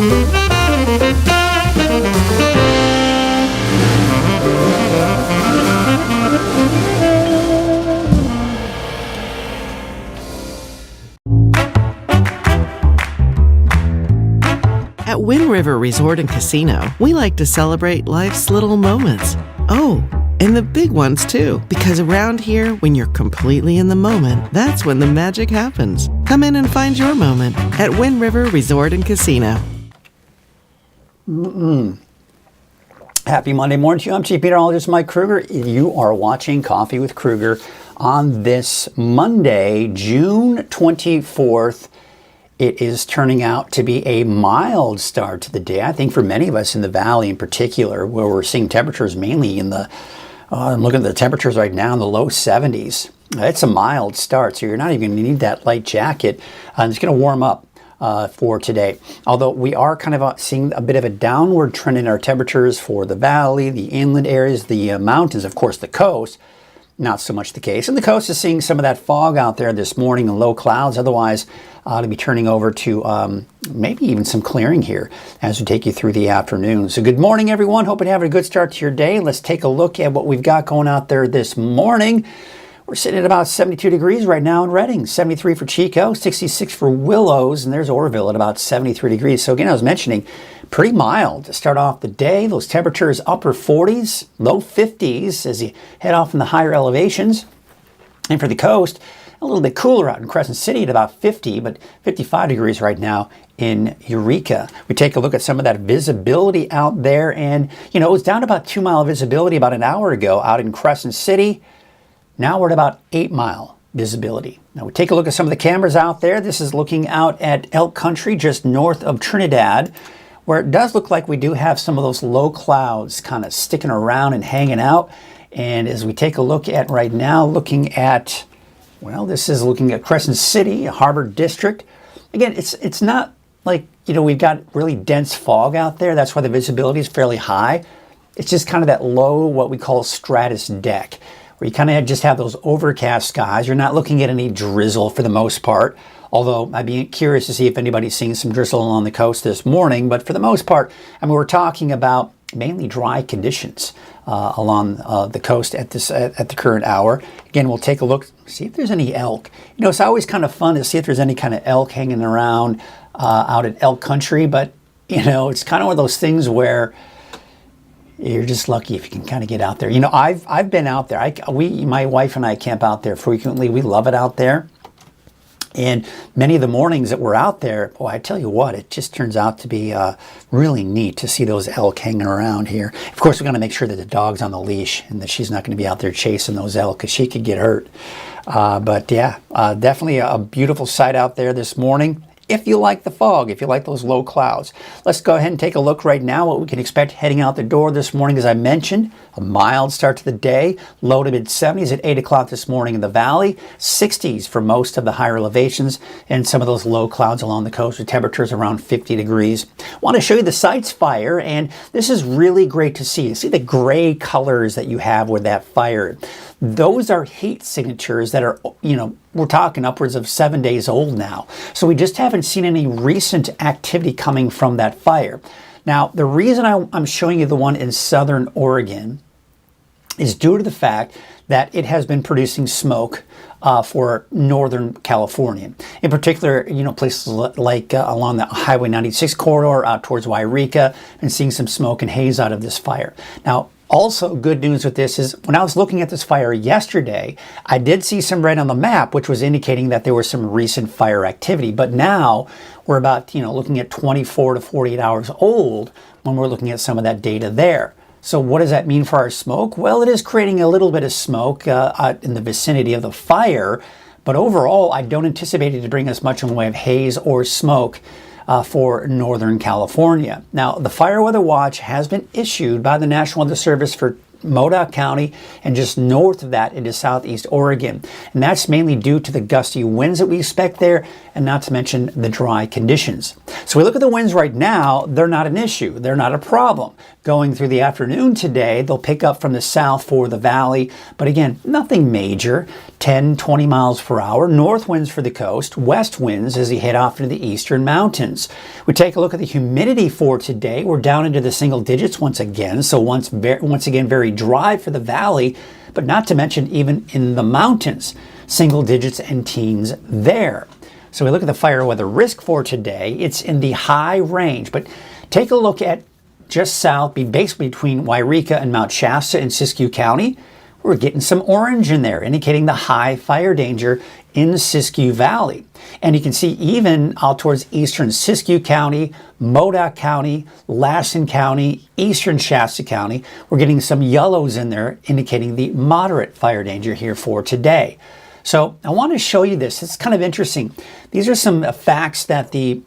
At Wind River Resort and Casino, we like to celebrate life's little moments. Oh, and the big ones too, because around here, when you're completely in the moment, that's when the magic happens. Come in and find your moment at Wind River Resort and Casino. Happy Monday morning to you. I'm Chief Meteorologist Mike Krueger. You are watching Coffee with Krueger on this Monday, June 24th. It is turning out to be a mild start to the day. I think for many of us in the valley in particular, where we're seeing temperatures mainly in the, I'm looking at the temperatures right now in the low 70s. It's a mild start, so you're not even going to need that light jacket. It's going to warm up for today. Although we are kind of seeing a bit of a downward trend in our temperatures for the valley, the inland areas, the mountains, of course, the coast. Not so much the case. And the coast is seeing some of that fog out there this morning and low clouds. Otherwise, to be turning over to maybe even some clearing here as we take you through the afternoon. So good morning, everyone. Hoping to have a good start to your day. Let's take a look at what we've got going out there this morning. We're sitting at about 72 degrees right now in Redding, 73 for Chico, 66 for Willows, and there's Orville at about 73 degrees. So again, I was mentioning, pretty mild to start off the day. Those temperatures upper 40s, low 50s as you head off in the higher elevations. And for the coast, a little bit cooler out in Crescent City at about 50, but 55 degrees right now in Eureka. We take a look at some of that visibility out there, and you know, it was down to about 2-mile visibility about an hour ago out in Crescent City. Now we're at about 8-mile visibility. Now we take a look at some of the cameras out there. This is looking out at Elk Country just north of Trinidad, where it does look like we do have some of those low clouds kind of sticking around and hanging out. And as we take a look at right now, looking at, well, this is looking at Crescent City, Harbor District. Again, it's not like, you know, we've got really dense fog out there. That's why the visibility is fairly high. It's just kind of that low, what we call stratus deck, where you kind of just have those overcast skies. You're not looking at any drizzle for the most part. Although I'd be curious to see if anybody's seeing some drizzle along the coast this morning. But for the most part, I mean, we're talking about mainly dry conditions along the coast at the current hour. Again, we'll take a look, see if there's any elk. You know, it's always kind of fun to see if there's any kind of elk hanging around out at Elk Country. But, you know, it's kind of one of those things where you're just lucky if you can kind of get out there. You know, I've been out there. My wife and I camp out there frequently. We love it out there. And many of the mornings that we're out there, boy, I tell you what, it just turns out to be really neat to see those elk hanging around here. Of course, we're going to make sure that the dog's on the leash and that she's not going to be out there chasing those elk because she could get hurt. But yeah, definitely a beautiful sight out there this morning. If you like the fog, if you like those low clouds. Let's go ahead and take a look right now what we can expect heading out the door this morning. As I mentioned, a mild start to the day, low to mid 70s at 8 o'clock this morning in the valley, 60s for most of the higher elevations, and some of those low clouds along the coast with temperatures around 50 degrees. I want to show you the sites fire, and this is really great to see. See the gray colors that you have with that fire. Those are heat signatures that are, you know, we're talking upwards of 7 days old now. So we just haven't seen any recent activity coming from that fire. Now, the reason I'm showing you the one in southern Oregon is due to the fact that it has been producing smoke for Northern California. In particular, you know, places like along the Highway 96 corridor out towards Wairika, and seeing some smoke and haze out of this fire. Now, also, good news with this is when I was looking at this fire yesterday, I did see some red on the map, which was indicating that there was some recent fire activity. But now we're about, you know, looking at 24 to 48 hours old when we're looking at some of that data there. So what does that mean for our smoke? Well, it is creating a little bit of smoke in the vicinity of the fire. But overall, I don't anticipate it to bring us much in the way of haze or smoke for Northern California. Now, the fire weather watch has been issued by the National Weather Service for Modoc County, and just north of that into southeast Oregon. And that's mainly due to the gusty winds that we expect there, and not to mention the dry conditions. So we look at the winds right now, they're not an issue. They're not a problem. Going through the afternoon today, they'll pick up from the south for the valley, but again, nothing major. 10, 20 miles per hour. North winds for the coast, west winds as you head off into the eastern mountains. We take a look at the humidity for today. We're down into the single digits once again, so once again very dry for the valley, but not to mention even in the mountains, single digits and teens there. So we look at the fire weather risk for today. It's in the high range, but take a look at just south, basically between Wairika and Mount Shasta in Siskiyou County. We're getting some orange in there, indicating the high fire danger in Siskiyou Valley. And you can see even out towards eastern Siskiyou County, Modoc County, Lassen County, eastern Shasta County, we're getting some yellows in there, indicating the moderate fire danger here for today. So I want to show you this. It's kind of interesting. These are some facts that the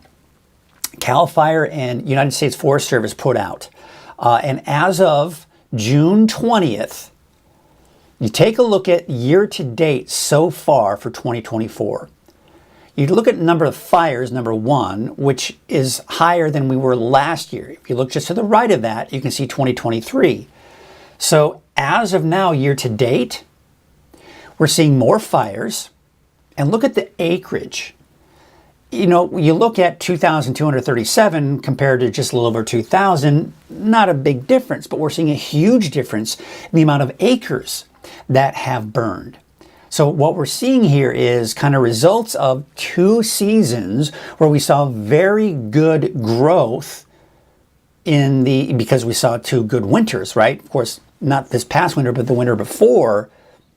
CAL FIRE and United States Forest Service put out. And as of June 20th, you take a look at year-to-date so far for 2024. You look at the number of fires, number one, which is higher than we were last year. If you look just to the right of that, you can see 2023. So as of now, year-to-date, we're seeing more fires. And look at the acreage. You know, you look at 2,237 compared to just a little over 2,000, not a big difference, but we're seeing a huge difference in the amount of acres that have burned. So what we're seeing here is kind of results of 2 seasons where we saw very good growth because we saw 2 good winters, right? Of course, not this past winter, but the winter before,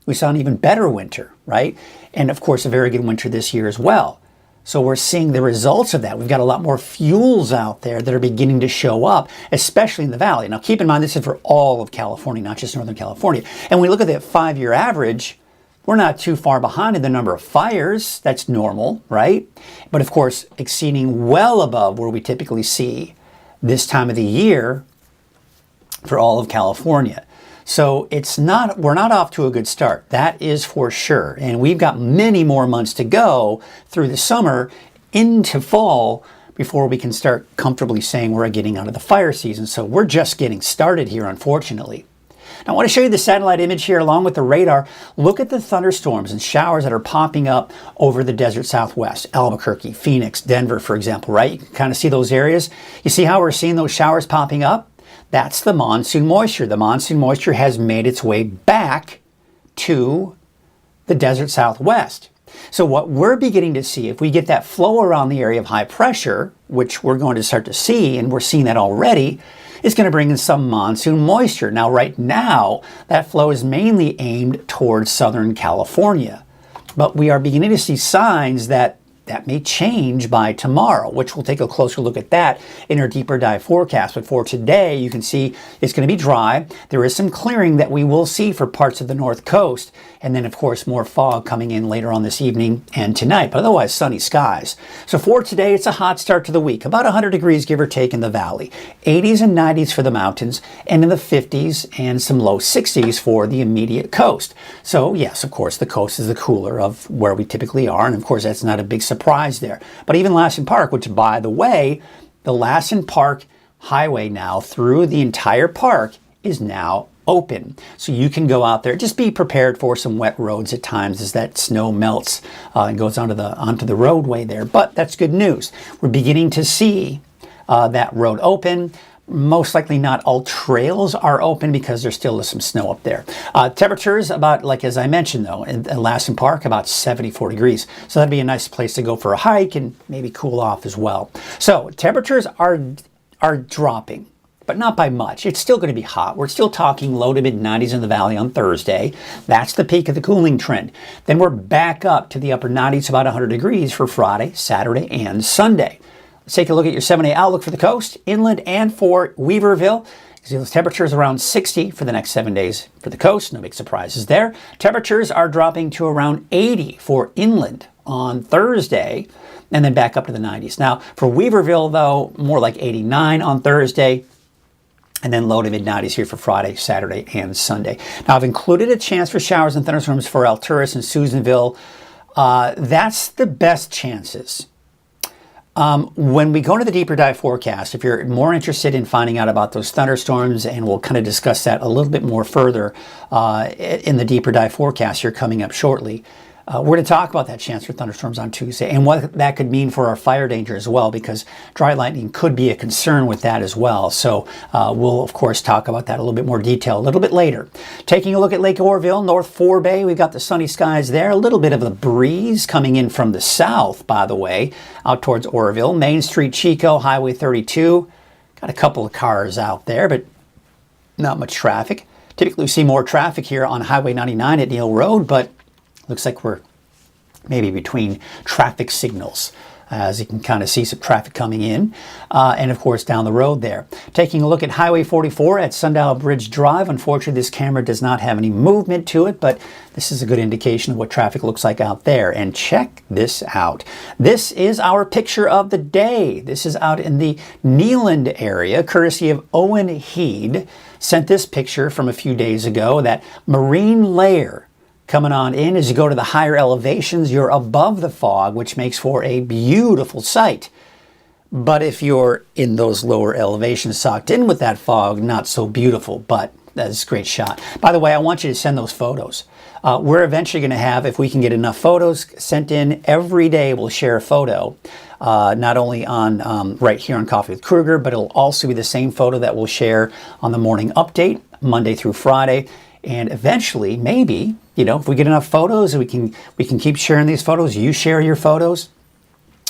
we saw an even better winter, right? And of course, a very good winter this year as well. So we're seeing the results of that. We've got a lot more fuels out there that are beginning to show up, especially in the valley. Now, keep in mind, this is for all of California, not just Northern California. And when we look at that 5-year average, we're not too far behind in the number of fires. That's normal, right? But of course, exceeding well above where we typically see this time of the year for all of California. So we're not off to a good start. That is for sure. And we've got many more months to go through the summer into fall before we can start comfortably saying we're getting out of the fire season. So we're just getting started here, unfortunately. Now, I want to show you the satellite image here along with the radar. Look at the thunderstorms and showers that are popping up over the desert Southwest. Albuquerque, Phoenix, Denver, for example, right? You can kind of see those areas. You see how we're seeing those showers popping up? That's the monsoon moisture. The monsoon moisture has made its way back to the desert Southwest. So what we're beginning to see, if we get that flow around the area of high pressure, which we're going to start to see, and we're seeing that already, is going to bring in some monsoon moisture. Now, right now, that flow is mainly aimed towards Southern California. But we are beginning to see signs that may change by tomorrow, which we'll take a closer look at that in our deeper dive forecast. But for today, you can see it's going to be dry. There is some clearing that we will see for parts of the north coast. And then, of course, more fog coming in later on this evening and tonight, but otherwise sunny skies. So for today, it's a hot start to the week. About 100 degrees, give or take, in the valley. 80s and 90s for the mountains, and in the 50s and some low 60s for the immediate coast. So yes, of course, the coast is the cooler of where we typically are. And of course, that's not a big surprise there. But even Lassen Park, which, by the way, the Lassen Park highway now through the entire park is now open. So you can go out there. Just be prepared for some wet roads at times as that snow melts and goes onto the roadway there. But that's good news. We're beginning to see that road open. Most likely not all trails are open because there still is some snow up there. Temperatures about, like as I mentioned though, in Lassen Park, about 74 degrees. So that'd be a nice place to go for a hike and maybe cool off as well. So temperatures are dropping, but not by much. It's still going to be hot. We're still talking low to mid 90s in the valley on Thursday. That's the peak of the cooling trend. Then we're back up to the upper 90s, about 100 degrees for Friday, Saturday, and Sunday. Let's take a look at your 7-day outlook for the coast, inland, and for Weaverville. You see those temperatures around 60 for the next 7 days for the coast. No big surprises there. Temperatures are dropping to around 80 for inland on Thursday, and then back up to the 90s. Now, for Weaverville, though, more like 89 on Thursday. And then low to mid-90s here for Friday, Saturday, and Sunday. Now, I've included a chance for showers and thunderstorms for Alturas and Susanville. That's the best chances. When we go to the deeper dive forecast, if you're more interested in finding out about those thunderstorms, and we'll kind of discuss that a little bit more further in the deeper dive forecast here coming up shortly, we're going to talk about that chance for thunderstorms on Tuesday and what that could mean for our fire danger as well, because dry lightning could be a concern with that as well. So we'll, of course, talk about that a little bit more detail a little bit later. Taking a look at Lake Oroville, North Forebay, we've got the sunny skies there. A little bit of a breeze coming in from the south, by the way, out towards Oroville. Main Street, Chico, Highway 32. Got a couple of cars out there, but not much traffic. Typically, we see more traffic here on Highway 99 at Neal Road, but looks like we're maybe between traffic signals, as you can kind of see some traffic coming in. And of course, down the road there. Taking a look at Highway 44 at Sundial Bridge Drive. Unfortunately, this camera does not have any movement to it, but this is a good indication of what traffic looks like out there. And check this out. This is our picture of the day. This is out in the Neeland area, courtesy of Owen Heed. Sent this picture from a few days ago, that marine layer coming on in. As you go to the higher elevations, you're above the fog, which makes for a beautiful sight. But if you're in those lower elevations socked in with that fog, not so beautiful, but that's a great shot. By the way, I want you to send those photos. We're eventually going to have, if we can get enough photos sent in, every day we'll share a photo. Not only on right here on Coffee with Krueger, but it'll also be the same photo that we'll share on the morning update, Monday through Friday. And eventually, maybe, if we get enough photos, we can keep sharing these photos. You share your photos.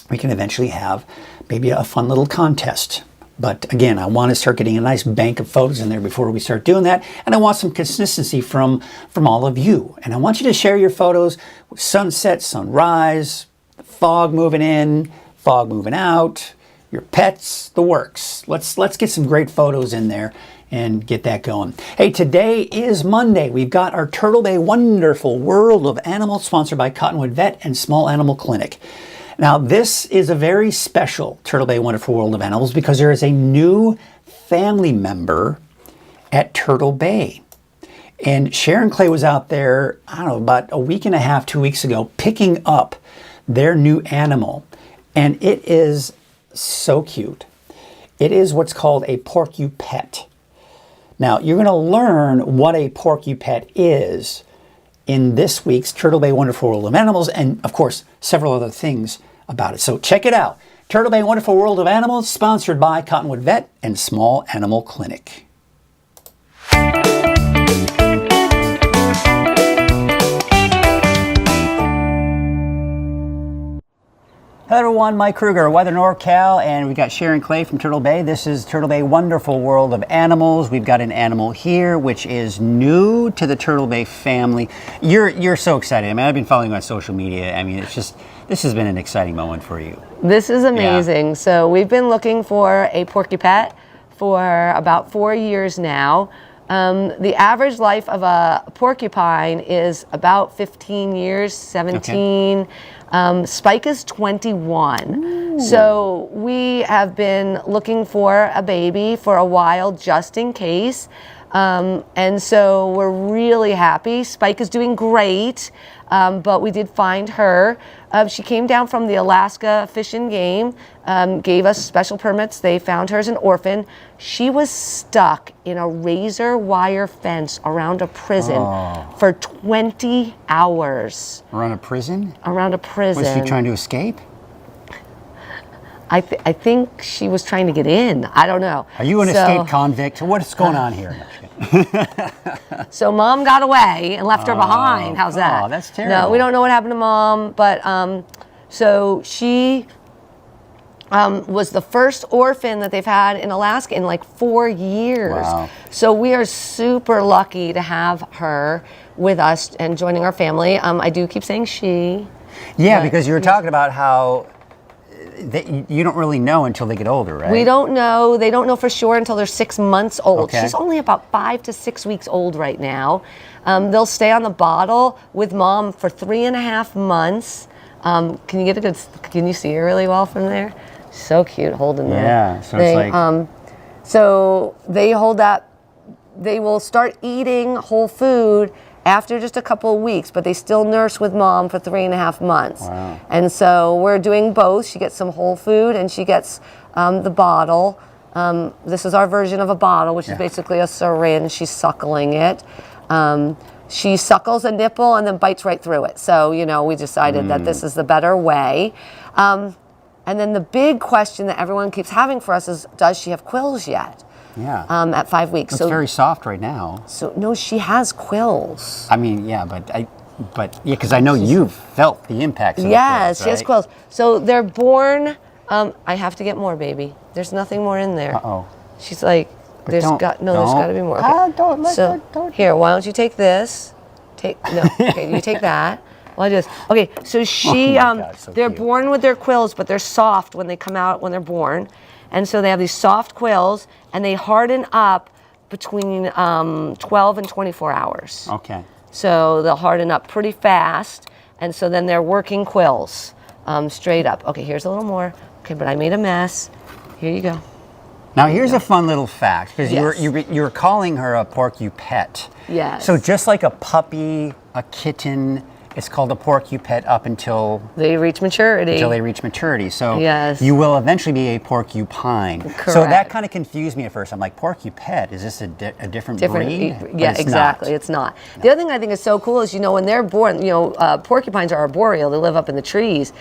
We can eventually have maybe a fun little contest. But again, I want to start getting a nice bank of photos in there before we start doing that. And I want some consistency from all of you. And I want you to share your photos with sunset, sunrise, the fog moving in, fog moving out, your pets, the works. Let's get some great photos in there and get that going. Hey, today is Monday. We've got our Turtle Bay Wonderful World of Animals, sponsored by Cottonwood Vet and Small Animal Clinic. Now, this is a very special Turtle Bay Wonderful World of Animals because there is a new family member at Turtle Bay. And Sharon Clay was out there, I don't know, about a week and a half, 2 weeks ago, picking up their new animal. And it is so cute. It is what's called a porcupet. Now, you're going to learn what a porcupet is in this week's Turtle Bay Wonderful World of Animals, and of course, several other things about it. So check it out. Turtle Bay Wonderful World of Animals, sponsored by Cottonwood Vet and Small Animal Clinic. Hello everyone, Mike Krueger, Weather NorCal, and we got Sharon Clay from Turtle Bay. This is Turtle Bay Wonderful World of Animals. We've got an animal here which is new to the Turtle Bay family. You're so excited. I mean, I've been following you on social media. I mean, it's just, this has been an exciting moment for you. This is amazing. Yeah. So we've been looking for a porcupet for about 4 years now. The average life of a porcupine is about 15 years, 17. Okay. Spike is 21. Ooh. So we have been looking for a baby for a while just in case. And so we're really happy. Spike is doing great, but we did find her. She came down from the Alaska Fish and Game, gave us special permits. They found her as an orphan. She was stuck in a razor wire fence around a prison for 20 hours. Around a prison? Around a prison. Was she trying to escape? I think she was trying to get in. I don't know. Are you an escaped convict? What's going on here? So Mom got away and left her behind. How's that? Oh, that's terrible. No, we don't know what happened to Mom, but so she was the first orphan that they've had in Alaska in like 4 years. Wow. So we are super lucky to have her with us and joining our family. I do keep saying she. Yeah, because you were talking about how you don't really know until they get older, right? We don't know. They don't know for sure until they're 6 months old. Okay. She's only about 5 to 6 weeks old right now. They'll stay on the bottle with Mom for 3.5 months. Can you get a good? Can you see her really well from there? So cute holding the so thing. it's like So they hold up, they will start eating whole food after just a couple of weeks, but they still nurse with mom for 3.5 months. Wow. And so we're doing both. She gets some whole food and she gets the bottle. This is our version of a bottle, which is basically a syringe. She's suckling it. She suckles a nipple and then bites right through it. So, you know, we decided that this is the better way. And then the big question that everyone keeps having for us is, does she have quills yet? Yeah. At 5 weeks. It's very soft right now. So no, she has quills. I mean, yeah, but because I know you've felt the impacts of the Yes, quills, she has right? quills. So they're born. I have to get more, baby. There's nothing more in there. Uh-oh. She's like, there's got to be more. Okay. Don't. Here, why don't you take this? Okay, you take that. Well, I do this. Okay, so she, God, so they're cute. born with their quills, but they're soft when they come out when they're born, and so they have these soft quills, and they harden up between 12 and 24 hours. Okay. So they'll harden up pretty fast, and so then they're working quills straight up. Okay, here's a little more. Okay, but I made a mess. Here you go. Now here's a fun little fact, because Yes. you were calling her a porcupet. Yes. So just like a puppy, a kitten, it's called a porcupet up until They reach maturity. they reach maturity. So Yes. you will eventually be a porcupine. So that Correct. kind of confused me at first. I'm like, porcupet, is this a different breed? But Yeah, it's exactly. not. It's not. The other thing I think is so cool is, you know, when they're born, you know, porcupines are arboreal. They live up in the trees.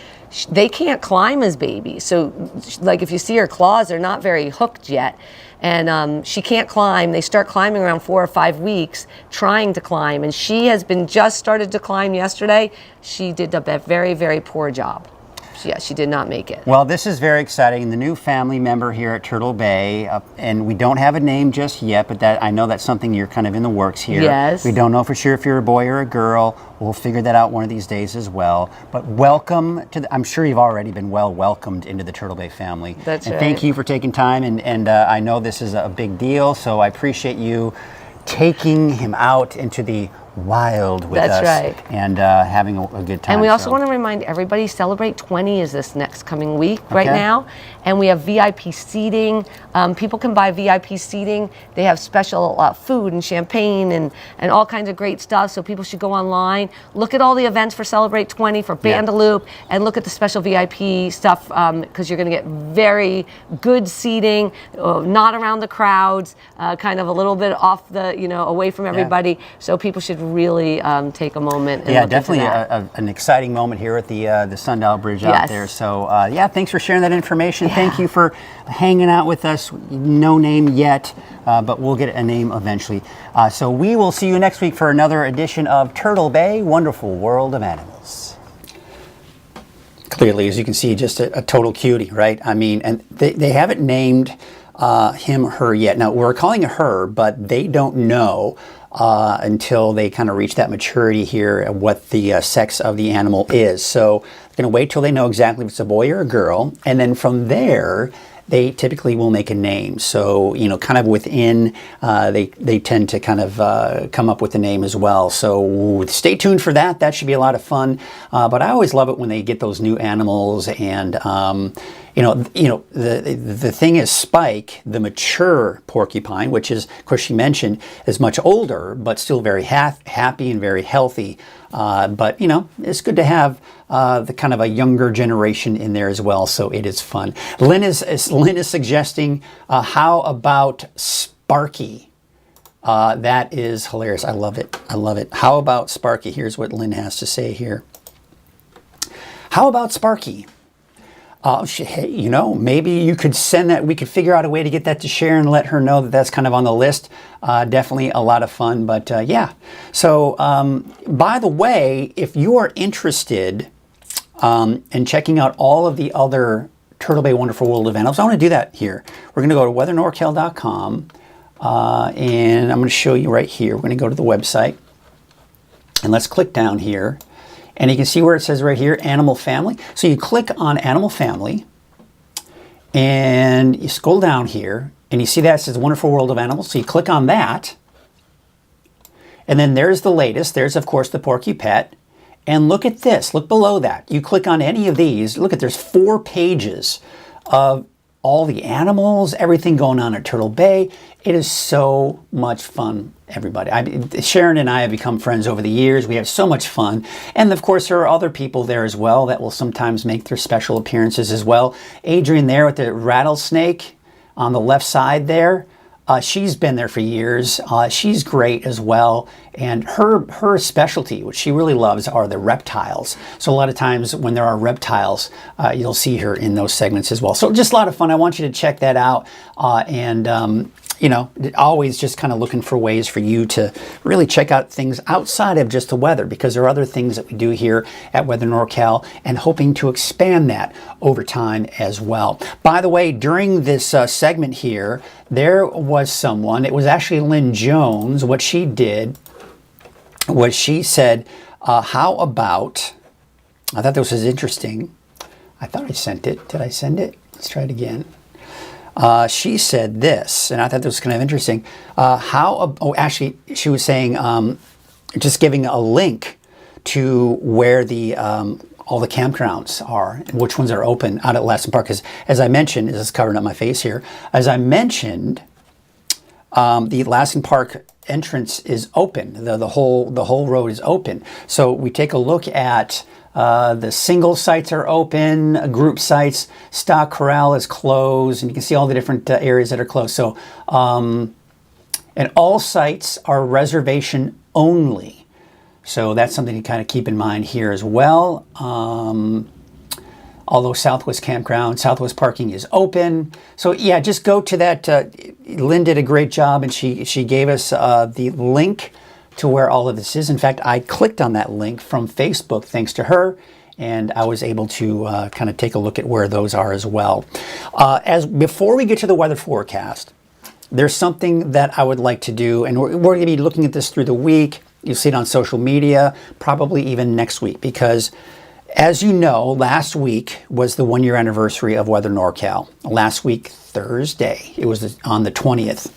They can't climb as babies. So, like, if you see her claws, they're not very hooked yet. And she can't climb. They start climbing around 4 or 5 weeks, trying to climb. And she has been just started to climb yesterday. She did a very, very poor job. She did not make it. Well, this is very exciting. The new family member here at Turtle Bay, and we don't have a name just yet, but that I know that's something you're kind of in the works here. Yes. We don't know for sure if you're a boy or a girl. We'll figure that out one of these days as well. But welcome to I'm sure you've already been well welcomed into the Turtle Bay family. That's and right. thank you for taking time, and I know this is a big deal, so I appreciate you taking him out into the wild with us. That's right. And having a good time. And we also So- want to remind everybody, Celebrate 20 is this next coming week right Okay. now. And we have VIP seating. People can buy VIP seating. They have special food and champagne and all kinds of great stuff. So people should go online, look at all the events for Celebrate 20, for Bandaloop, and look at the special VIP stuff, because you're going to get very good seating, not around the crowds, kind of a little bit off the, you know, away from everybody. So people should really take a moment and Yeah, look definitely into that. an exciting moment here at the Sundial Bridge out Yes. there. So yeah, thanks for sharing that information. Thank you for hanging out with us. No name yet, but we'll get a name eventually. So we will see you next week for another edition of Turtle Bay, Wonderful World of Animals. Clearly, as you can see, just a total cutie, right? I mean, and they haven't named him, her yet. Now, we're calling it her, but they don't know until they kind of reach that maturity here what the sex of the animal is. So they're going to wait till they know exactly if it's a boy or a girl, and then from there they typically will make a name. So, you know, kind of within, they tend to kind of come up with a name as well. So stay tuned for that. That should be a lot of fun. But I always love it when they get those new animals. And, the thing is Spike, the mature porcupine, which is, of course, she mentioned, is much older, but still very happy and very healthy. But, you know, it's good to have the kind of a younger generation in there as well, so it is fun. Lynn is suggesting, how about Sparky? That is hilarious. I love it. I love it. How about Sparky? Here's what Lynn has to say here. How about Sparky? Hey, you know, maybe you could send that. We could figure out a way to get that to Sharon and let her know that that's kind of on the list. Definitely a lot of fun, but yeah. So, by the way, if you are interested in checking out all of the other Turtle Bay Wonderful World of Animals, I want to do that here. We're going to go to weathernorcal.com, and I'm going to show you right here. We're going to go to the website, and let's click down here. And you can see where it says right here, Animal Family. So you click on Animal Family, and you scroll down here, and you see that it says Wonderful World of Animals. So you click on that, and then there's the latest. There's, of course, the Porcupet. And look at this. Look below that. You click on any of these. Look at, there's 4 pages of all the animals, everything going on at Turtle Bay. It is so much fun, everybody. Sharon and I have become friends over the years. We have so much fun. And of course, there are other people there as well that will sometimes make their special appearances as well. Adrian there with the rattlesnake on the left side there. She's been there for years. She's great as well. And her specialty, which she really loves, are the reptiles. So a lot of times when there are reptiles, you'll see her in those segments as well. So just a lot of fun. I want you to check that out. You know, always just kind of looking for ways for you to really check out things outside of just the weather, because there are other things that we do here at Weather NorCal, and hoping to expand that over time as well. By the way, during this segment here, there was someone, it was actually Lynn Jones. What she did was she said, how about, I thought this was interesting. I thought I sent it. Did I send it? Let's try it again. She said this, and I thought this was kind of interesting. Actually, she was saying, just giving a link to where the all the campgrounds are, and which ones are open out at Lassen Park. Because as I mentioned, this is covering up my face here. As I mentioned, the Lassen Park entrance is open. The whole road is open. So we take a look at. The single sites are open, group sites, stock corral is closed, and you can see all the different areas that are closed. So, and all sites are reservation only. So that's something to kind of keep in mind here as well. Although Southwest Campground, Southwest Parking is open. So yeah, just go to that. Lynn did a great job, and she gave us the link to where all of this is. In fact, I clicked on that link from Facebook thanks to her, and I was able to kind of take a look at where those are as well. Before we get to the weather forecast, there's something that I would like to do, and we're going to be looking at this through the week. You'll see it on social media, probably even next week, because as you know, last week was the 1-year anniversary of Weather NorCal. Last week, Thursday, it was on the 20th.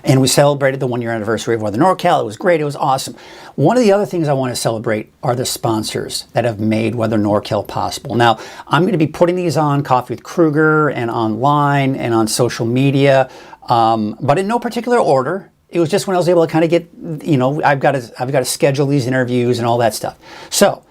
And we celebrated the 1-year anniversary of Weather NorCal. It was great. It was awesome. One of the other things I want to celebrate are the sponsors that have made Weather NorCal possible. Now, I'm going to be putting these on Coffee with Krueger and online and on social media, but in no particular order. It was just when I was able to kind of get, you know, I've got to schedule these interviews and all that stuff. So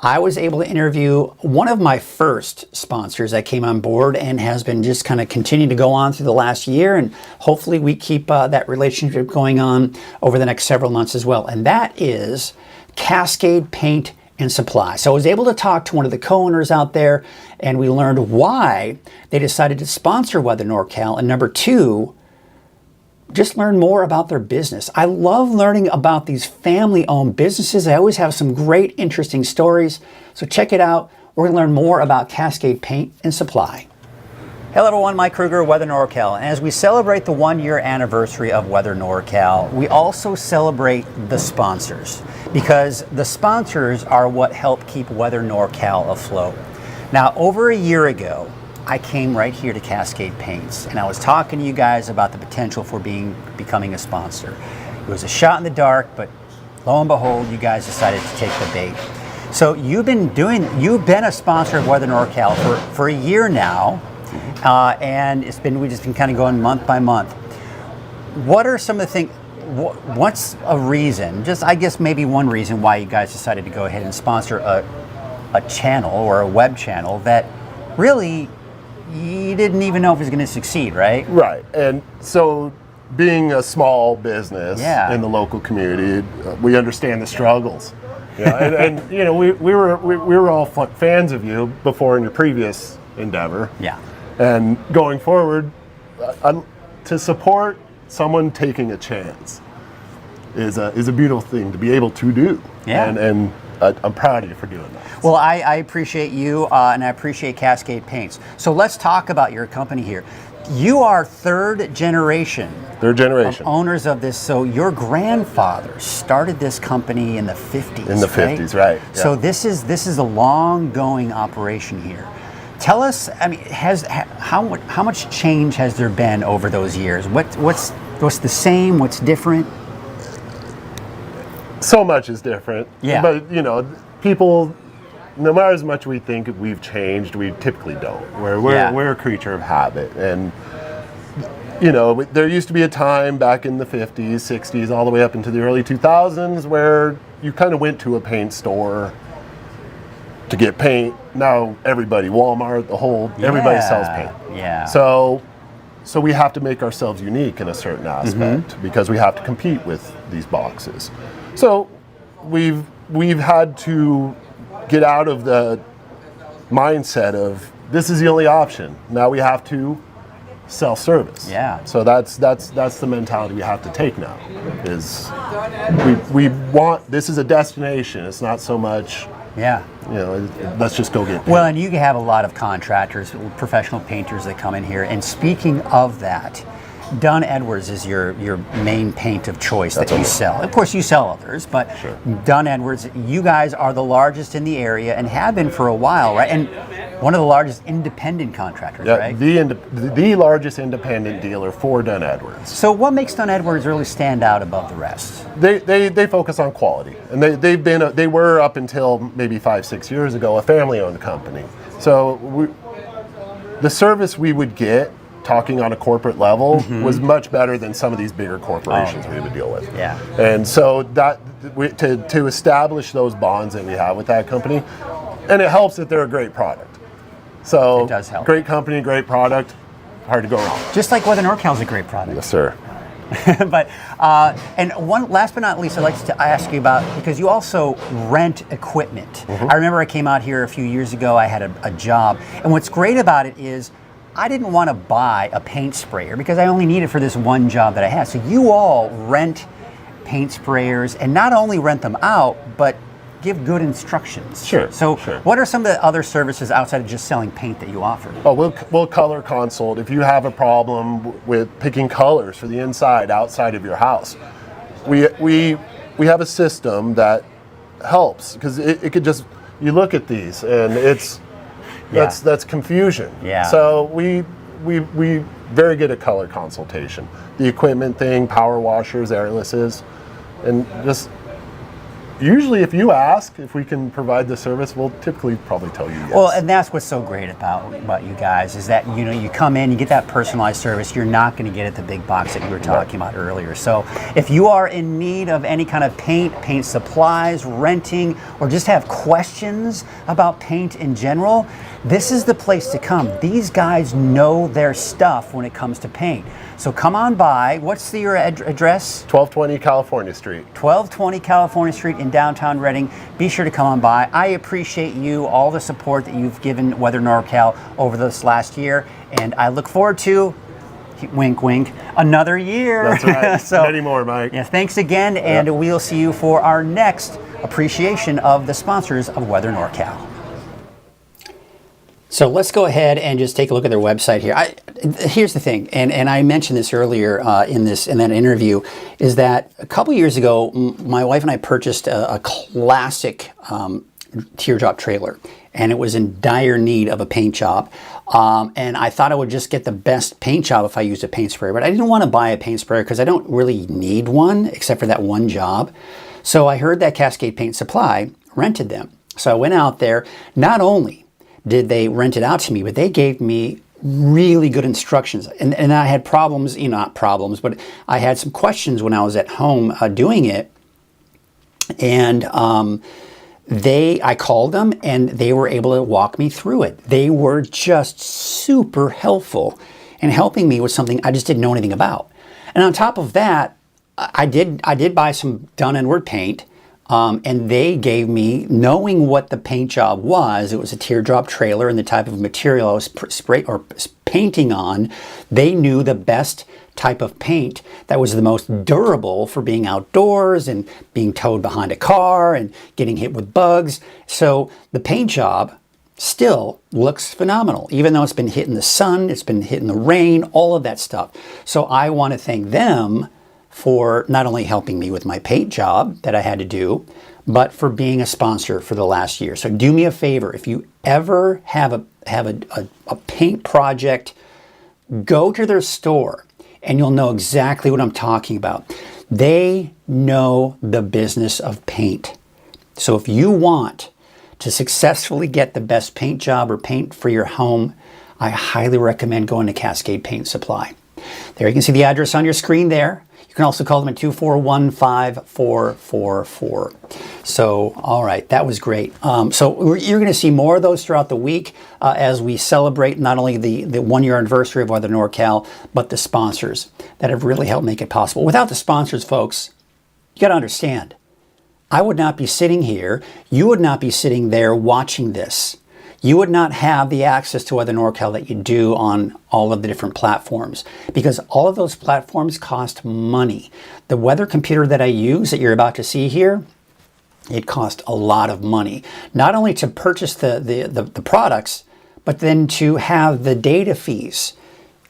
I was able to interview one of my first sponsors that came on board and has been just kind of continuing to go on through the last year. And hopefully we keep that relationship going on over the next several months as well. And that is Cascade Paint and Supply. So I was able to talk to one of the co-owners out there, and we learned why they decided to sponsor Weather NorCal. And number two, just learn more about their business. I love learning about these family-owned businesses. They always have some great, interesting stories. So check it out. We're going to learn more about Cascade Paint and Supply. Hello everyone, Mike Krueger, Weather NorCal. And as we celebrate the 1-year anniversary of Weather NorCal, we also celebrate the sponsors, because the sponsors are what help keep Weather NorCal afloat. Now, over a year ago, I came right here to Cascade Paints, and I was talking to you guys about the potential for becoming a sponsor. It was a shot in the dark, but lo and behold, you guys decided to take the bait. So you've been a sponsor of Weather NorCal for a year now, and we've just been kind of going month by month. What are some of the things? What's a reason? Just I guess maybe one reason why you guys decided to go ahead and sponsor a channel or a web channel that really you didn't even know if it was going to succeed, right? Right. And so being a small business in the local community, we understand the struggles. Yeah, and you know, we were all fans of you before in your previous endeavor. Yeah. And going forward, to support someone taking a chance is a beautiful thing to be able to do. Yeah. And I'm proud of you for doing that. Well, I appreciate you, and I appreciate Cascade Paints. So let's talk about your company here. You are third generation. Of owners of this. So your grandfather started this company in the 50s. In the 50s, right? Yeah. So this is a long-going operation here. Tell us, I mean, how much change has there been over those years? What's the same? What's different? So much is different. Yeah. But you know, people no matter as much we think we've changed, we typically don't. We're a creature of habit. And, you know, there used to be a time back in the 50s, 60s, all the way up into the early 2000s where you kind of went to a paint store to get paint. Now everybody, Walmart, everybody sells paint. Yeah. So we have to make ourselves unique in a certain aspect because we have to compete with these boxes. So we've had to get out of the mindset of this is the only option. Now we have to self-service. Yeah. So that's the mentality we have to take now. Is we want, this is a destination. It's not so much. Yeah. You know, let's just go get paint. Well, and you have a lot of contractors, professional painters that come in here. And speaking of that, Dunn Edwards is your main paint of choice that you sell. Of course, you sell others, but Sure. Dunn Edwards, you guys are the largest in the area and have been for a while, right? And one of the largest independent contractors, right? The largest independent dealer for Dunn Edwards. So what makes Dunn Edwards really stand out above the rest? They focus on quality, and they were up until maybe 5-6 years ago a family-owned company. So the service we would get, talking on a corporate level, was much better than some of these bigger corporations we would deal with. Yeah. And so to establish those bonds that we have with that company, and it helps that they're a great product. So it does help. Great company, great product, hard to go wrong. Just like Weather NorCal is a great product. Yes, sir. But and one last but not least, I'd like to ask you about, because you also rent equipment. I remember I came out here a few years ago. I had a job, and what's great about it is I didn't want to buy a paint sprayer because I only need it for this one job that I had. So you all rent paint sprayers, and not only rent them out, but give good instructions. Sure. So sure. What are some of the other services outside of just selling paint that you offer? Oh, we'll color consult. If you have a problem with picking colors for the inside, outside of your house, we have a system that helps, because it could just, you look at these and that's confusion. Yeah. So we very good at color consultation. The equipment thing, power washers, airlesses, and just usually if you ask if we can provide the service, we'll typically probably tell you yes. Well, and that's what's so great about you guys, is that, you know, you come in, you get that personalized service. You're not going to get at the big box that you were talking about earlier. So if you are in need of any kind of paint supplies, renting, or just have questions about paint in general, this is the place to come. These guys know their stuff when it comes to paint. So come on by. What's your address? 1220 California Street. 1220 California Street in downtown Redding. Be sure to come on by. I appreciate you, all the support that you've given Weather NorCal over this last year, and I look forward to, wink wink, another year. That's right. So, many more, Mike. Yeah, thanks again, and we'll see you for our next appreciation of the sponsors of Weather NorCal. So let's go ahead and just take a look at their website here. Here's the thing, and I mentioned this earlier in that interview, is that a couple years ago, my wife and I purchased a classic teardrop trailer, and it was in dire need of a paint job. And I thought I would just get the best paint job if I used a paint sprayer, but I didn't want to buy a paint sprayer because I don't really need one except for that one job. So I heard that Cascade Paint Supply rented them. So I went out there. Not only did they rent it out to me, but they gave me really good instructions. And I had problems, not problems, but I had some questions when I was at home doing it. And I called them, and they were able to walk me through it. They were just super helpful in helping me with something I just didn't know anything about. And on top of that, I did buy some Dunn Edwards paint. And they gave me, knowing what the paint job was, it was a teardrop trailer and the type of material I was painting on, they knew the best type of paint that was the most durable for being outdoors and being towed behind a car and getting hit with bugs. So the paint job still looks phenomenal, even though it's been hit in the sun, it's been hit in the rain, all of that stuff. So I want to thank them for not only helping me with my paint job that I had to do, but for being a sponsor for the last year. So do me a favor, if you ever have a paint project, go to their store and you'll know exactly what I'm talking about. They know the business of paint. So if you want To successfully get the best paint job or paint for your home, I highly recommend going to Cascade Paint Supply. There you can see the address on your screen there. You can also call them at 241-5444. So, all right, that was great. So you're going to see more of those throughout the week as we celebrate not only the 1-year anniversary of Weather NorCal, but the sponsors that have really helped make it possible. Without the sponsors, folks, you got to understand, I would not be sitting here, you would not be sitting there watching this. You would not have the access to Weather NorCal that you do on all of the different platforms, because all of those platforms cost money. The weather computer that I use that you're about to see here, it cost a lot of money. Not only to purchase the products, but then to have the data fees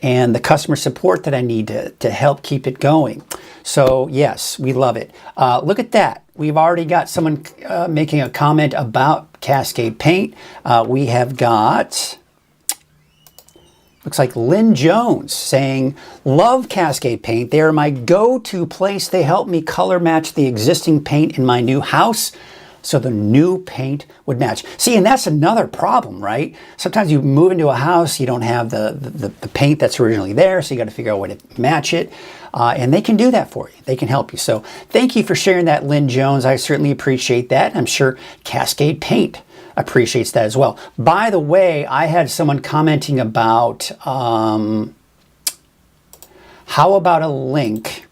and the customer support that I need to help keep it going. So yes, we love it. Look at that. We've already got someone making a comment about Cascade Paint. We have got, looks like Lynn Jones saying, love Cascade Paint. They are my go-to place. They help me color match the existing paint in my new house so the new paint would match. See, and that's another problem, right? Sometimes you move into a house, you don't have the paint that's originally there, so you got to figure out a way to match it. And they can do that for you. They can help you. So thank you for sharing that, Lynn Jones. I certainly appreciate that. I'm sure Cascade Paint appreciates that as well. By the way, I had someone commenting about, how about a link?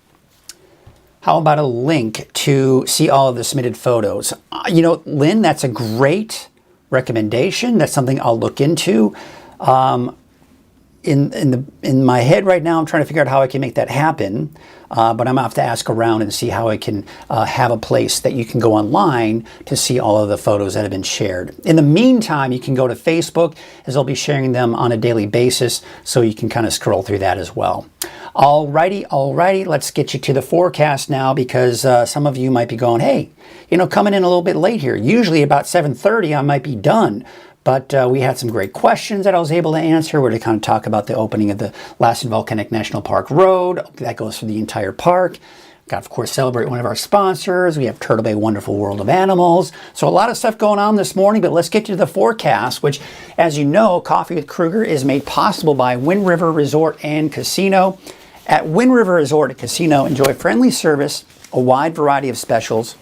How about a link to see all of the submitted photos? You know, Lynn, that's a great recommendation. That's something I'll look into. In my head right now, I'm trying to figure out how I can make that happen. But I'm going to have to ask around and see how I can have a place that you can go online to see all of the photos that have been shared. In the meantime, you can go to Facebook, as I'll be sharing them on a daily basis, so you can kind of scroll through that as well. Alrighty, let's get you to the forecast now, because some of you might be going, hey, you know, coming in a little bit late here. Usually about 7:30 I might be done. But we had some great questions that I was able to answer. We're to kind of talk about the opening of the Lassen Volcanic National Park Road. That goes through the entire park. Got, of course, celebrate one of our sponsors. We have Turtle Bay Wonderful World of Animals. So a lot of stuff going on this morning, but let's get to the forecast, which, as you know, Coffee with Krueger is made possible by Wind River Resort and Casino. At Wind River Resort and Casino, enjoy friendly service, a wide variety of specials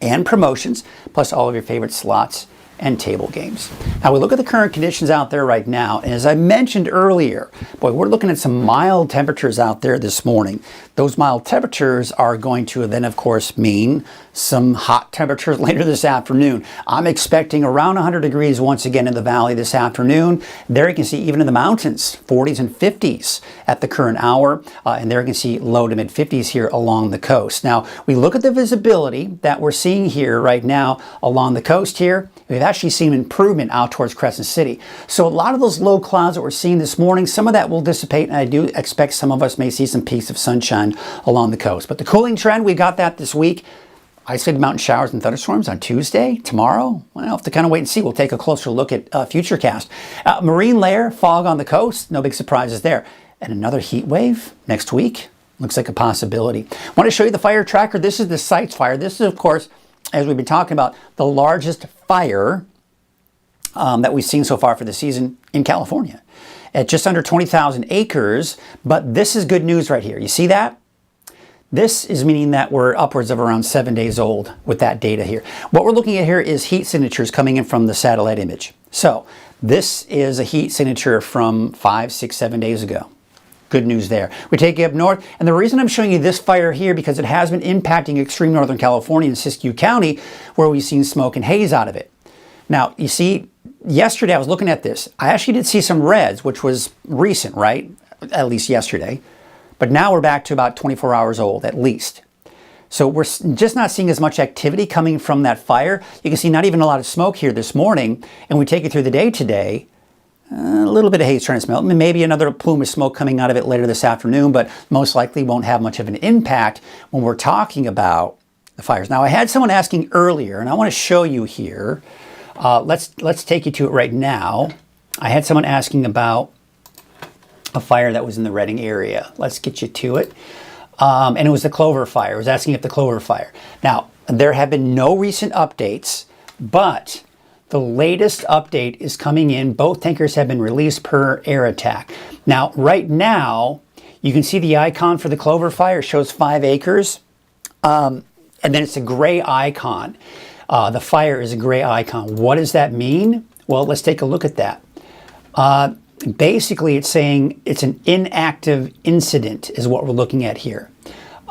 and promotions, plus all of your favorite slots and table games. Now we look at the current conditions out there right now, and as I mentioned earlier, boy, we're looking at some mild temperatures out there this morning. Those mild temperatures are going to then, of course, mean some hot temperatures later this afternoon. I'm expecting around 100 degrees once again in the valley this afternoon. There you can see even in the mountains, 40s and 50s at the current hour, and there you can see low to mid 50s here along the coast. Now, we look at the visibility that we're seeing here right now along the coast here. We've actually seen improvement out towards Crescent City. So a lot of those low clouds that we're seeing this morning, some of that will dissipate, and I do expect some of us may see some peaks of sunshine along the coast. But the cooling trend, we got that this week. Isolated mountain showers and thunderstorms on Tuesday, tomorrow. Well, I'll have to kind of wait and see. We'll take a closer look at Futurecast. Marine layer, fog on the coast, no big surprises there. And another heat wave next week. Looks like a possibility. I want to show you the fire tracker. This is the Sites fire. This is, of course, as we've been talking about, the largest fire that we've seen so far for the season in California at just under 20,000 acres. But this is good news right here. You see that? This is meaning that we're upwards of around 7 days old with that data here. What we're looking at here is heat signatures coming in from the satellite image. So this is a heat signature from 5, 6, 7 days ago. Good news there. We take it up north, and the reason I'm showing you this fire here, because it has been impacting extreme northern California and Siskiyou County, where we've seen smoke and haze out of it. Now, you see, yesterday I was looking at this. I actually did see some reds, which was recent, right? At least yesterday. But now we're back to about 24 hours old, at least. So we're just not seeing as much activity coming from that fire. You can see not even a lot of smoke here this morning, and we take it through the day today. A little bit of haze trying to smell. Maybe another plume of smoke coming out of it later this afternoon, but most likely won't have much of an impact when we're talking about the fires. Now, I had someone asking earlier, and I want to show you here. Let's take you to it right now. I had someone asking about a fire that was in the Redding area. Let's get you to it. And it was the Clover fire. It was asking if the Clover fire. Now, there have been no recent updates, but The latest update is coming in. Both tankers have been released per air attack. Now, right now, you can see the icon for the Clover fire shows 5 acres. And then it's a gray icon. The fire is a gray icon. What does that mean? Well, let's take a look at that. Basically, it's saying it's an inactive incident is what we're looking at here.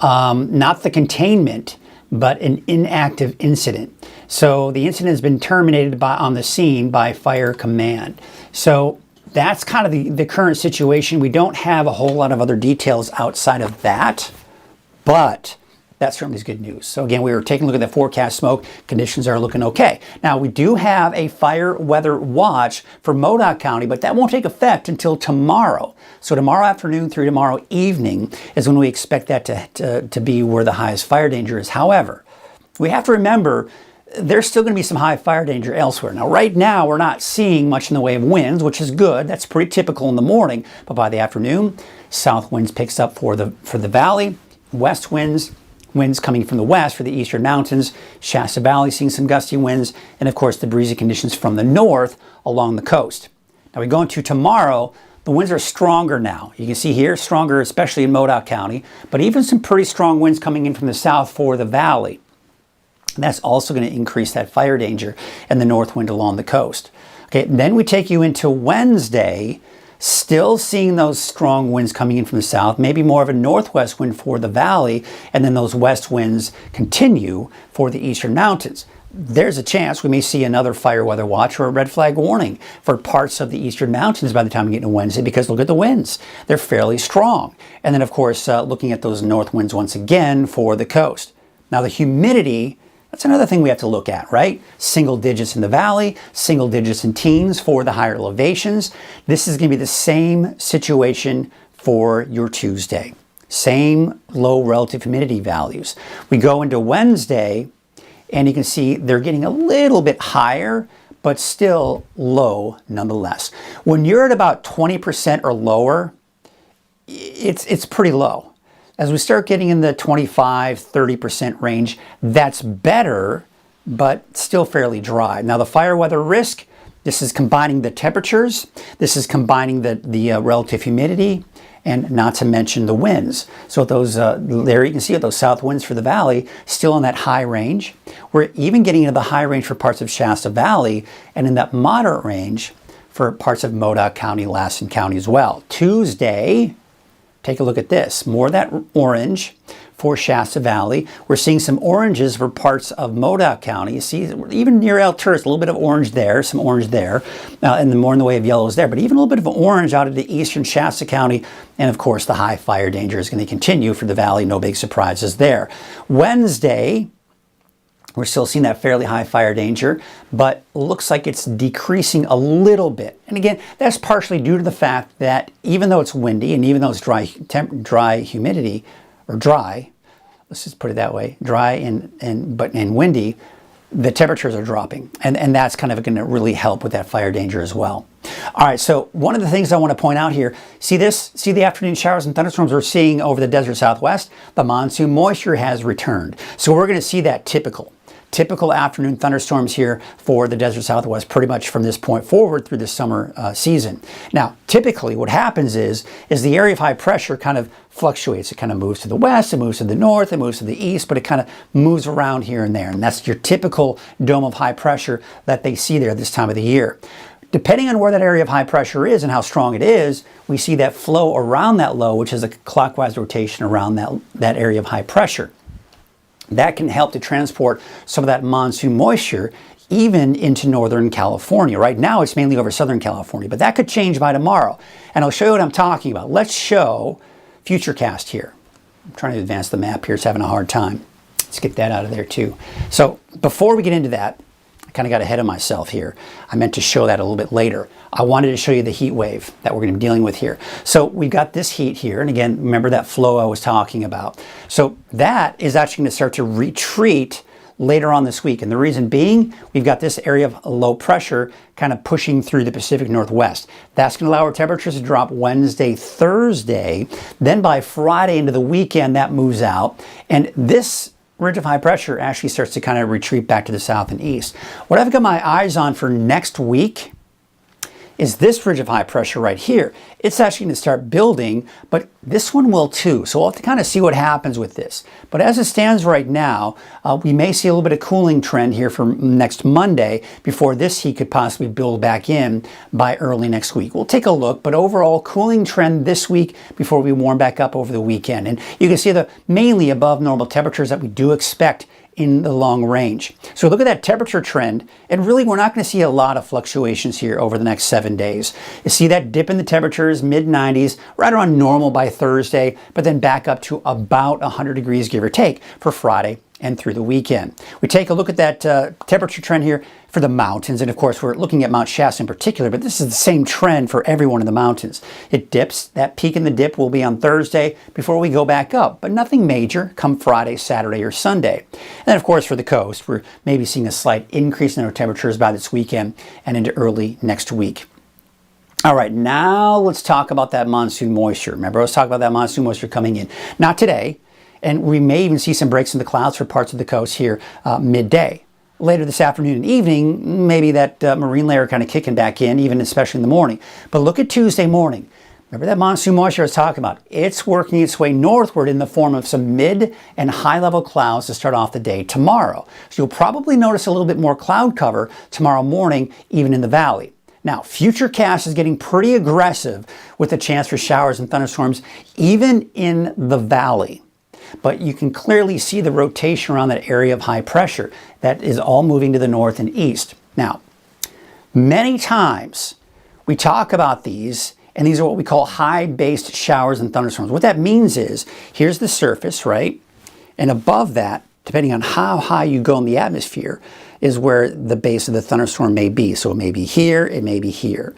Not the containment, but an inactive incident. So the incident has been terminated on the scene by fire command. So that's kind of the current situation. We don't have a whole lot of other details outside of that, but that certainly is good news. So again, we were taking a look at the forecast smoke. Conditions are looking okay. Now, we do have a fire weather watch for Modoc County, but that won't take effect until tomorrow. So tomorrow afternoon through tomorrow evening is when we expect that to be where the highest fire danger is. However, we have to remember there's still going to be some high fire danger elsewhere. Now, right now, we're not seeing much in the way of winds, which is good. That's pretty typical in the morning. But by the afternoon, south winds picks up for the valley, west winds coming from the west for the eastern mountains, Shasta Valley seeing some gusty winds, and of course the breezy conditions from the north along the coast. Now we go into tomorrow, the winds are stronger now. You can see here, stronger especially in Modoc County, but even some pretty strong winds coming in from the south for the valley. And that's also going to increase that fire danger and the north wind along the coast. Okay, then we take you into Wednesday, still seeing those strong winds coming in from the south, maybe more of a northwest wind for the valley, and then those west winds continue for the eastern mountains. There's a chance we may see another fire weather watch or a red flag warning for parts of the eastern mountains by the time we get to Wednesday, because look at the winds. They're fairly strong. And then, of course, looking at those north winds once again for the coast. Now, the humidity, that's another thing we have to look at, right? Single digits in the valley, single digits in teens for the higher elevations. This is going to be the same situation for your Tuesday. Same low relative humidity values. We go into Wednesday, and you can see they're getting a little bit higher, but still low nonetheless. When you're at about 20% or lower, it's pretty low. As we start getting in the 25, 30% range, that's better, but still fairly dry. Now, the fire weather risk, this is combining the temperatures, this is combining the relative humidity, and not to mention the winds. So those there you can see those south winds for the valley still in that high range. We're even getting into the high range for parts of Shasta Valley, and in that moderate range for parts of Modoc County, Lassen County as well. Tuesday, take a look at this. More of that orange for Shasta Valley. We're seeing some oranges for parts of Modoc County. You see, even near El Tourist, a little bit of orange there, some orange there, and more in the way of yellows there, but even a little bit of orange out of the eastern Shasta County. And of course, the high fire danger is going to continue for the valley. No big surprises there. Wednesday, we're still seeing that fairly high fire danger, but looks like it's decreasing a little bit. And again, that's partially due to the fact that even though it's windy and even though it's dry humidity, or dry, let's just put it that way, dry and windy, the temperatures are dropping. And that's kind of going to really help with that fire danger as well. All right, so one of the things I want to point out here, see this? See the afternoon showers and thunderstorms we're seeing over the desert southwest? The monsoon moisture has returned. So we're going to see that typical afternoon thunderstorms here for the desert southwest pretty much from this point forward through the summer season. Now, typically what happens is the area of high pressure kind of fluctuates. It kind of moves to the west, it moves to the north, it moves to the east, but it kind of moves around here and there. And that's your typical dome of high pressure that they see there this time of the year. Depending on where that area of high pressure is and how strong it is, we see that flow around that low, which is a clockwise rotation around that area of high pressure. That can help to transport some of that monsoon moisture even into Northern California. Right now, it's mainly over Southern California, but that could change by tomorrow. And I'll show you what I'm talking about. Let's show Futurecast here. I'm trying to advance the map here. It's having a hard time. Let's get that out of there too. So before we get into that, I kind of got ahead of myself here. I meant to show that a little bit later. I wanted to show you the heat wave that we're going to be dealing with here. So we've got this heat here. And again, remember that flow I was talking about. So that is actually going to start to retreat later on this week. And the reason being, we've got this area of low pressure kind of pushing through the Pacific Northwest. That's going to allow our temperatures to drop Wednesday, Thursday. Then by Friday into the weekend, that moves out. And this ridge of high pressure actually starts to kind of retreat back to the south and east. What I've got my eyes on for next week is this ridge of high pressure right here. It's actually going to start building, but this one will too. So we'll have to kind of see what happens with this. But as it stands right now, we may see a little bit of cooling trend here for next Monday before this heat could possibly build back in by early next week. We'll take a look, but overall cooling trend this week before we warm back up over the weekend. And you can see the mainly above normal temperatures that we do expect in the long range. So look at that temperature trend, and really we're not going to see a lot of fluctuations here over the next 7 days. You see that dip in the temperatures, mid-90s, right around normal by Thursday, but then back up to about 100 degrees, give or take, for Friday and through the weekend. We take a look at that temperature trend here for the mountains, and of course we're looking at Mount Shasta in particular, but this is the same trend for every one of the mountains. It dips. That peak in the dip will be on Thursday before we go back up, but nothing major come Friday, Saturday, or Sunday. And then of course for the coast, we're maybe seeing a slight increase in our temperatures by this weekend and into early next week. All right, now let's talk about that monsoon moisture. Remember I was talking about that monsoon moisture coming in. Not today, and we may even see some breaks in the clouds for parts of the coast here midday. Later this afternoon and evening, maybe that marine layer kind of kicking back in, even especially in the morning. But look at Tuesday morning. Remember that monsoon moisture I was talking about? It's working its way northward in the form of some mid and high level clouds to start off the day tomorrow. So you'll probably notice a little bit more cloud cover tomorrow morning, even in the valley. Now, Futurecast is getting pretty aggressive with the chance for showers and thunderstorms, even in the valley. But you can clearly see the rotation around that area of high pressure that is all moving to the north and east. Now, many times we talk about these, and these are what we call high-based showers and thunderstorms. What that means is, here's the surface, right? And above that, depending on how high you go in the atmosphere, is where the base of the thunderstorm may be. So it may be here, it may be here.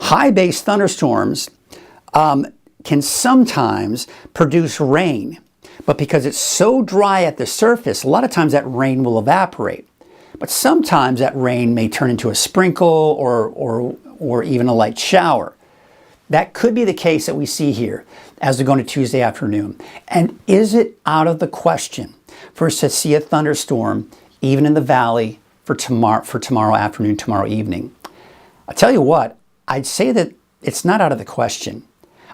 High-based thunderstorms can sometimes produce rain. But because it's so dry at the surface, a lot of times that rain will evaporate. But sometimes that rain may turn into a sprinkle or even a light shower. That could be the case that we see here as we go into Tuesday afternoon. And is it out of the question for us to see a thunderstorm even in the valley for tomorrow afternoon, tomorrow evening? I'll tell you what, I'd say that it's not out of the question.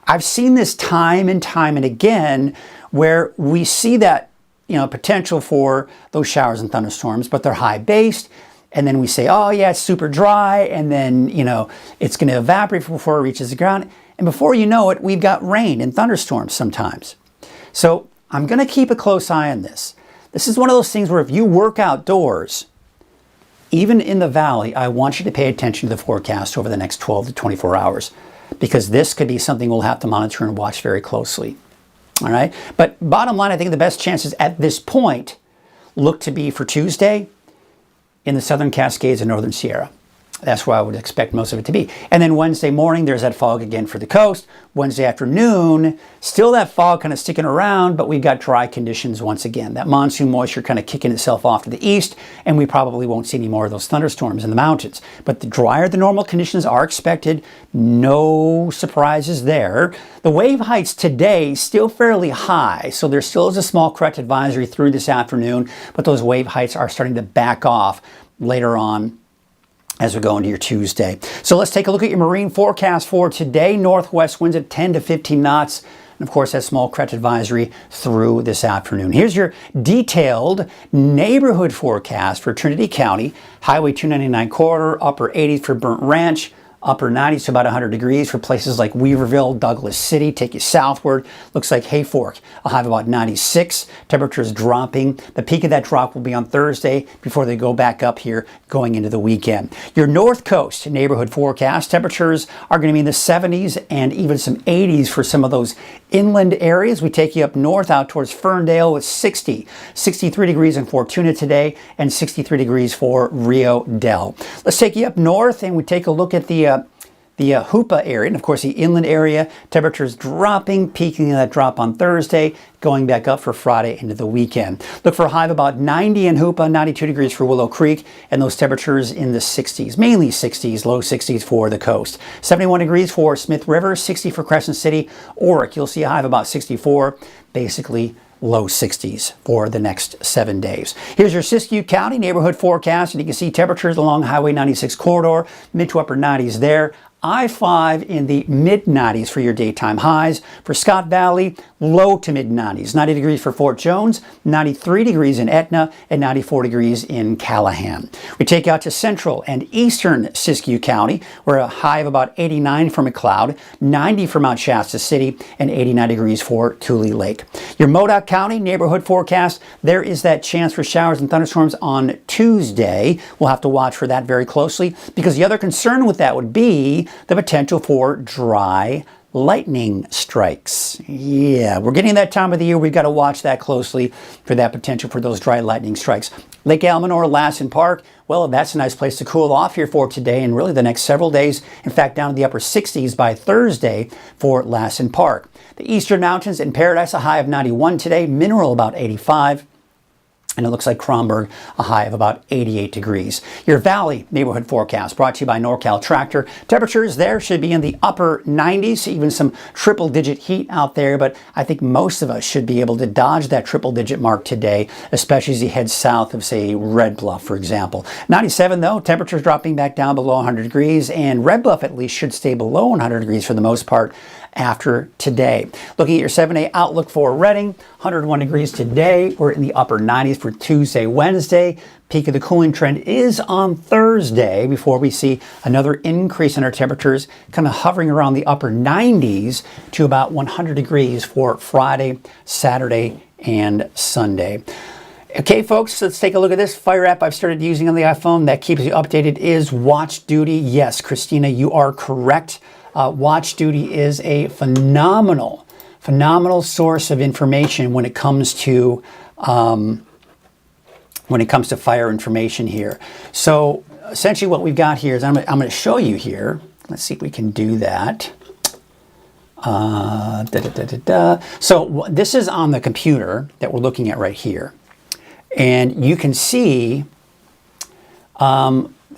I've seen this time and time and again where we see that, potential for those showers and thunderstorms, but they're high based. And then we say, oh yeah, it's super dry. And then, it's going to evaporate before it reaches the ground. And before you know it, we've got rain and thunderstorms sometimes. So I'm going to keep a close eye on this. This is one of those things where if you work outdoors, even in the valley, I want you to pay attention to the forecast over the next 12 to 24 hours. Because this could be something we'll have to monitor and watch very closely. All right. But bottom line, I think the best chances at this point look to be for Tuesday in the Southern Cascades and Northern Sierra. That's where I would expect most of it to be. And then Wednesday morning, there's that fog again for the coast. Wednesday afternoon, still that fog kind of sticking around, but we've got dry conditions once again. That monsoon moisture kind of kicking itself off to the east, and we probably won't see any more of those thunderstorms in the mountains. But the drier than normal conditions are expected. No surprises there. The wave heights today still fairly high, so there still is a small correct advisory through this afternoon, but those wave heights are starting to back off later on as we go into your Tuesday. So let's take a look at your marine forecast for today. Northwest winds at 10 to 15 knots. And of course, that small correct advisory through this afternoon. Here's your detailed neighborhood forecast for Trinity County. Highway 299 corridor, upper 80s for Burnt Ranch. Upper 90s to about 100 degrees for places like Weaverville, Douglas City. Take you southward. Looks like Hayfork. I'll have about 96. Temperatures dropping. The peak of that drop will be on Thursday before they go back up here going into the weekend. Your North Coast neighborhood forecast. Temperatures are going to be in the 70s and even some 80s for some of those inland areas. We take you up north out towards Ferndale with 60. 63 degrees in Fortuna today and 63 degrees for Rio Del. Let's take you up north and we take a look at the Hoopa area, and of course the inland area, temperatures dropping, peaking in that drop on Thursday, going back up for Friday into the weekend. Look for a high of about 90 in Hoopa, 92 degrees for Willow Creek, and those temperatures in the 60s, mainly 60s, low 60s for the coast. 71 degrees for Smith River, 60 for Crescent City. Oric, you'll see a high of about 64, basically low 60s for the next 7 days. Here's your Siskiyou County neighborhood forecast, and you can see temperatures along Highway 96 corridor, mid to upper 90s there. I-5 in the mid-90s for your daytime highs. For Scott Valley, low to mid-90s. 90 degrees for Fort Jones, 93 degrees in Etna, and 94 degrees in Callahan. We take out to central and eastern Siskiyou County, where a high of about 89 for McLeod, 90 for Mount Shasta City, and 89 degrees for Cooley Lake. Your Modoc County neighborhood forecast, there is that chance for showers and thunderstorms on Tuesday. We'll have to watch for that very closely, because the other concern with that would be the potential for dry lightning strikes. Yeah, we're getting that time of the year. We've got to watch that closely for that potential for those dry lightning strikes. Lake Almanor, Lassen Park, well, that's a nice place to cool off here for today and really the next several days. In fact, down to the upper 60s by Thursday for Lassen Park. The Eastern Mountains in Paradise, a high of 91 today. Mineral about 85. And it looks like Kronberg, a high of about 88 degrees. Your Valley neighborhood forecast brought to you by NorCal Tractor. Temperatures there should be in the upper 90s, even some triple-digit heat out there, but I think most of us should be able to dodge that triple-digit mark today, especially as you head south of, say, Red Bluff, for example. 97, though, temperatures dropping back down below 100 degrees, and Red Bluff at least should stay below 100 degrees for the most part after today. Looking at your 7-day outlook for Redding, 101 degrees today. We're in the upper 90s for Tuesday, Wednesday. Peak of the cooling trend is on Thursday before we see another increase in our temperatures, kind of hovering around the upper 90s to about 100 degrees for Friday, Saturday, and Sunday. Okay, folks, let's take a look at this fire app I've started using on the iPhone that keeps you updated is Watch Duty. Yes, Christina, you are correct. Watch Duty is a phenomenal source of information when it comes to fire information here. So essentially what we've got here is I'm going to show you here. Let's see if we can do that. So this is on the computer that we're looking at right here. And you can see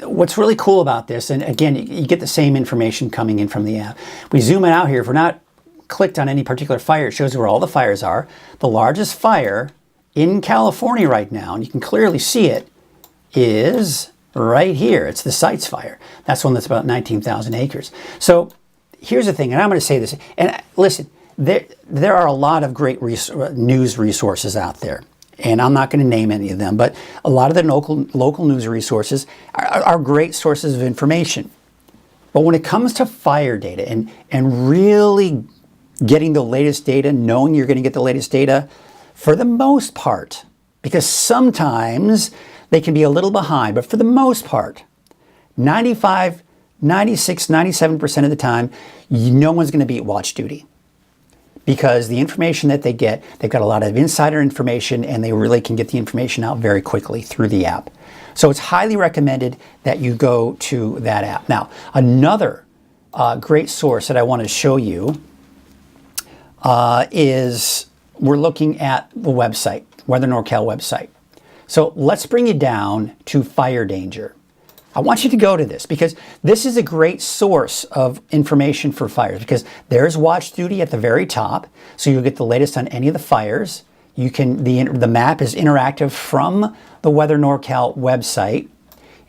what's really cool about this, and again, you get the same information coming in from the app. We zoom it out here. If we're not clicked on any particular fire, it shows you where all the fires are. The largest fire in California right now, and you can clearly see it, is right here. It's the Sites Fire. That's one that's about 19,000 acres. So here's the thing, and I'm going to say this, and listen, there are a lot of great news resources out there. And I'm not going to name any of them, but a lot of the local news resources are great sources of information. But when it comes to fire data and really getting the latest data, knowing you're going to get the latest data, for the most part, because sometimes they can be a little behind, but for the most part, 95, 96, 97% of the time, no one's going to beat Watch Duty. Because the information that they get, they've got a lot of insider information and they really can get the information out very quickly through the app. So it's highly recommended that you go to that app. Now, another great source that I want to show you is we're looking at the website, Weather NorCal website. So let's bring you down to fire danger. I want you to go to this because this is a great source of information for fires because there's Watch Duty at the very top. So you'll get the latest on any of the fires. You can, the map is interactive from the Weather NorCal website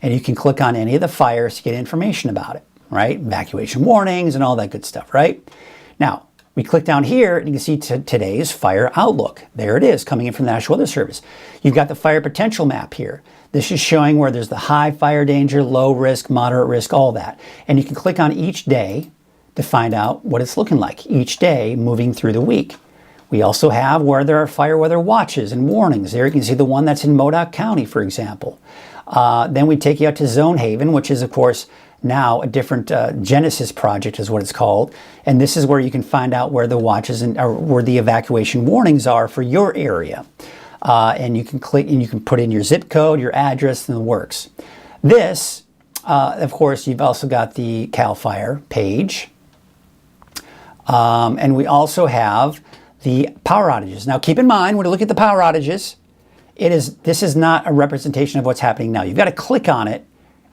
and you can click on any of the fires to get information about it, right? Evacuation warnings and all that good stuff, right? Now, we click down here and you can see today's fire outlook. There it is coming in from the National Weather Service. You've got the fire potential map here. This is showing where there's the high fire danger, low risk, moderate risk, all that. And you can click on each day to find out what it's looking like each day moving through the week. We also have where there are fire weather watches and warnings. There you can see the one that's in Modoc County, for example. Then we take you out to Zone Haven, which is, of course, now a different Genesis project is what it's called. And this is where you can find out where the watches or where the evacuation warnings are for your area. And you can click and you can put in your zip code, your address, and it works. This, of course, you've also got the CAL FIRE page. And we also have the power outages. Now, keep in mind, when you look at the power outages, this is not a representation of what's happening now. You've got to click on it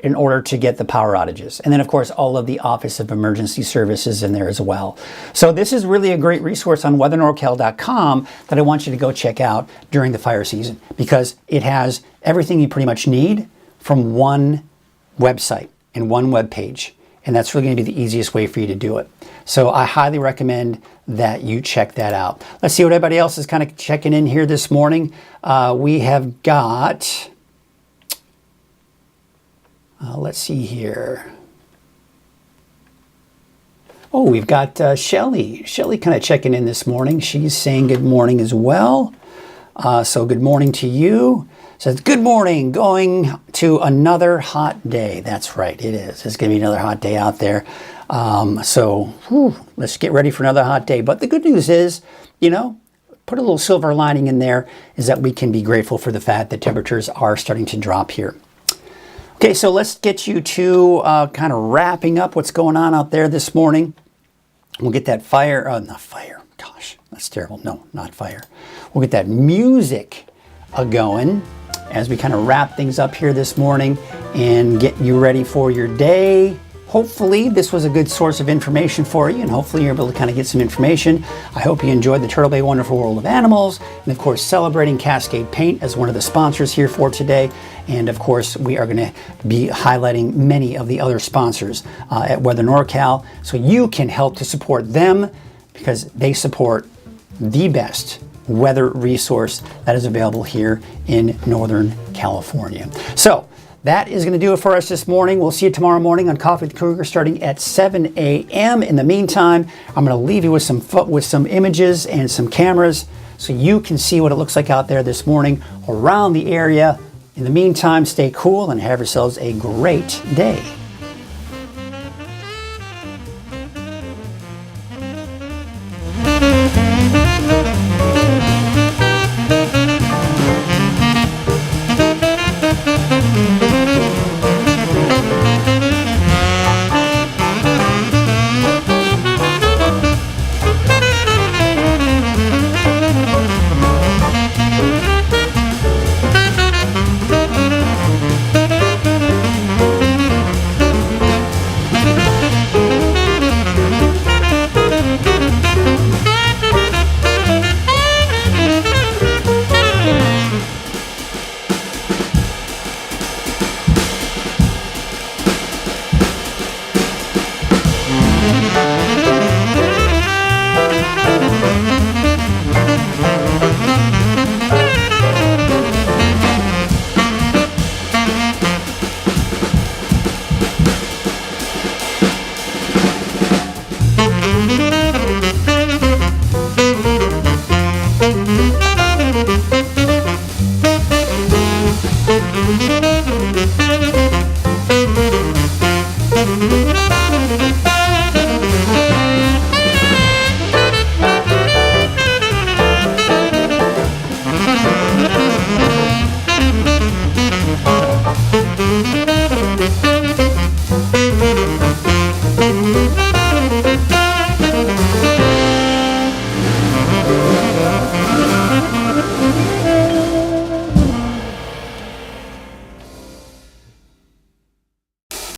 in order to get the power outages. And then of course, all of the Office of Emergency Services in there as well. So this is really a great resource on weathernorcal.com that I want you to go check out during the fire season, because it has everything you pretty much need from one website and one web page. And that's really going to be the easiest way for you to do it. So I highly recommend that you check that out. Let's see what everybody else is kind of checking in here this morning. We have got, let's see here. Oh, we've got Shelly. Shelly kind of checking in this morning. She's saying good morning as well. So good morning to you. Says, good morning, going to another hot day. That's right, it is. It's going to be another hot day out there. Let's get ready for another hot day. But the good news is, you know, put a little silver lining in there, is that we can be grateful for the fact that temperatures are starting to drop here. Okay, so let's get you to kind of wrapping up what's going on out there this morning. We'll get that fire, not fire, gosh, that's terrible. No, not fire. We'll get that music going as we kind of wrap things up here this morning and get you ready for your day. Hopefully this was a good source of information for you, and hopefully you're able to kind of get some information. I hope you enjoyed the Turtle Bay Wonderful World of Animals, and of course celebrating Cascade Paint as one of the sponsors here for today. And of course we are going to be highlighting many of the other sponsors at Weather NorCal, so you can help to support them, because they support the best weather resource that is available here in Northern California. So that is going to do it for us this morning. We'll see you tomorrow morning on Coffee with Krueger starting at 7 a.m. In the meantime, I'm going to leave you with some images and some cameras so you can see what it looks like out there this morning around the area. In the meantime, stay cool and have yourselves a great day.